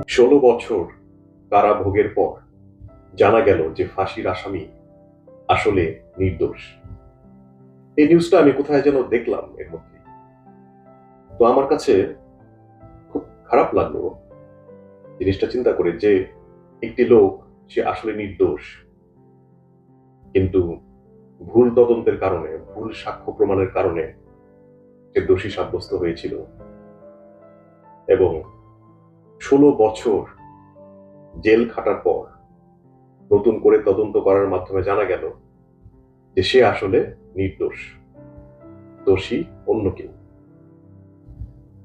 ১৬ বছর কারাভোগের পর জানা গেল যে ফাঁসির আসামি আসলে নির্দোষ। এই নিউজটা আমি কোথায় যেন দেখলাম এর মধ্যে। তো আমার কাছে খুব খারাপ লাগলো জিনিসটা চিন্তা করে যে একটি লোক সে আসলে নির্দোষ, কিন্তু ভুল তদন্তের কারণে, ভুল সাক্ষ্য প্রমাণের কারণে সে দোষী সাব্যস্ত হয়েছিল এবং ১৬ বছর জেল খাটার পর নতুন করে তদন্ত করার মাধ্যমে জানা গেল যে সে আসলে নির্দোষ, দোষী অন্য কেউ।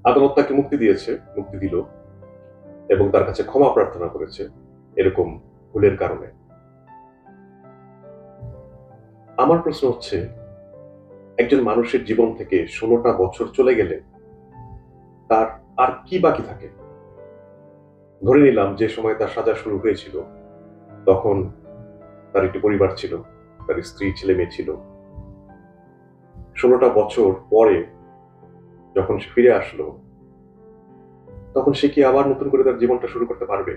আদালত তাকে মুক্তি দিল এবং তার কাছে ক্ষমা প্রার্থনা করেছে এরকম ভুলের কারণে। আমার প্রশ্ন হচ্ছে, একজন মানুষের জীবন থেকে ১৬টা বছর চলে গেলে তার আর কি বাকি থাকে? ধরে নিলাম যে সময় তার সাজা শুরু হয়েছিল তখন তার একটি পরিবার ছিল, তার স্ত্রী ছেলে মেয়ে ছিল। ১৬টা বছর পরে যখন সে ফিরে আসলো তখন সে কি আবার নতুন করে তার জীবনটা শুরু করতে পারবে?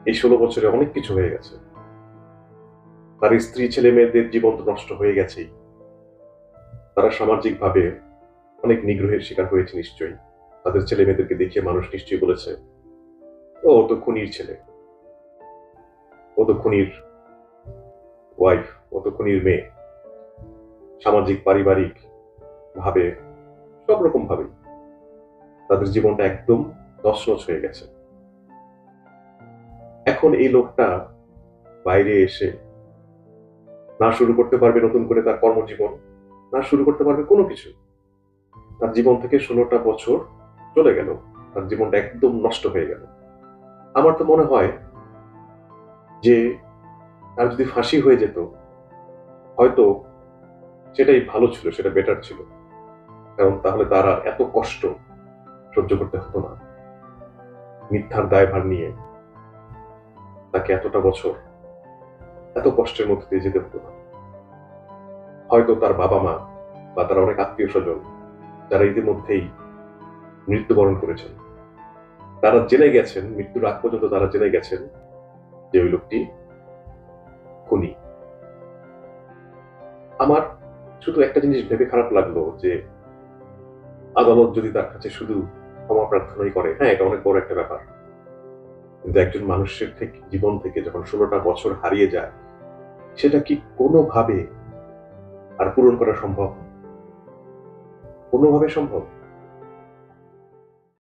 এই ১৬ বছরে অনেক কিছু হয়ে গেছে। তার স্ত্রী ছেলে মেয়েদের জীবন তো নষ্ট হয়ে গেছেই, তারা সামাজিকভাবে অনেক নিগ্রহের শিকার হয়েছে নিশ্চয়ই। তাদের ছেলে মেয়েদেরকে দেখিয়ে মানুষ নিশ্চয়ই বলেছে, ও তো খুনির ছেলে, ও তো খুনির ওয়াইফ, ও তো খুনির মেয়ে। সামাজিক পারিবারিক ভাবে সব রকম ভাবে তাদের জীবনটা একদম তছনছ হয়ে গেছে। এখন এই লোকটা বাইরে এসে না শুরু করতে পারবে নতুন করে তার কর্মজীবন, না শুরু করতে পারবে কোনো কিছু। তার জীবন থেকে ১৬টা বছর চলে গেল, তার জীবনটা একদম নষ্ট হয়ে গেল। আমার তো মনে হয় যে তার যদি ফাঁসি হয়ে যেত হয়তো সেটাই ভালো ছিল, সেটা বেটার ছিল। কারণ তাহলে তার আর এত কষ্ট সহ্য করতে হতো না। মিথ্যার দায়ভার নিয়ে তাকে এতটা বছর এত কষ্টের মধ্যে দিয়ে যেতে হতো না। হয়তো তার বাবা মা বা তার অনেক আত্মীয় স্বজন যারা ইতিমধ্যেই মৃত্যুবরণ করেছেন, তারা জেনে গেছেন, মৃত্যুর আগ পর্যন্ত তারা জেনে গেছেন যে ওই লোকটি খুনি। আমার শুধু একটা জিনিস ভেবে খারাপ লাগলো যে আদালত যদি তার কাছে শুধু ক্ষমা প্রার্থনাই করে, হ্যাঁ এটা অনেক বড় একটা ব্যাপার, কিন্তু একজন মানুষের থেকে জীবন থেকে যখন ১৬টা বছর হারিয়ে যায় সেটা কি কোনোভাবে আর পূরণ করা সম্ভব? কোনোভাবে সম্ভব?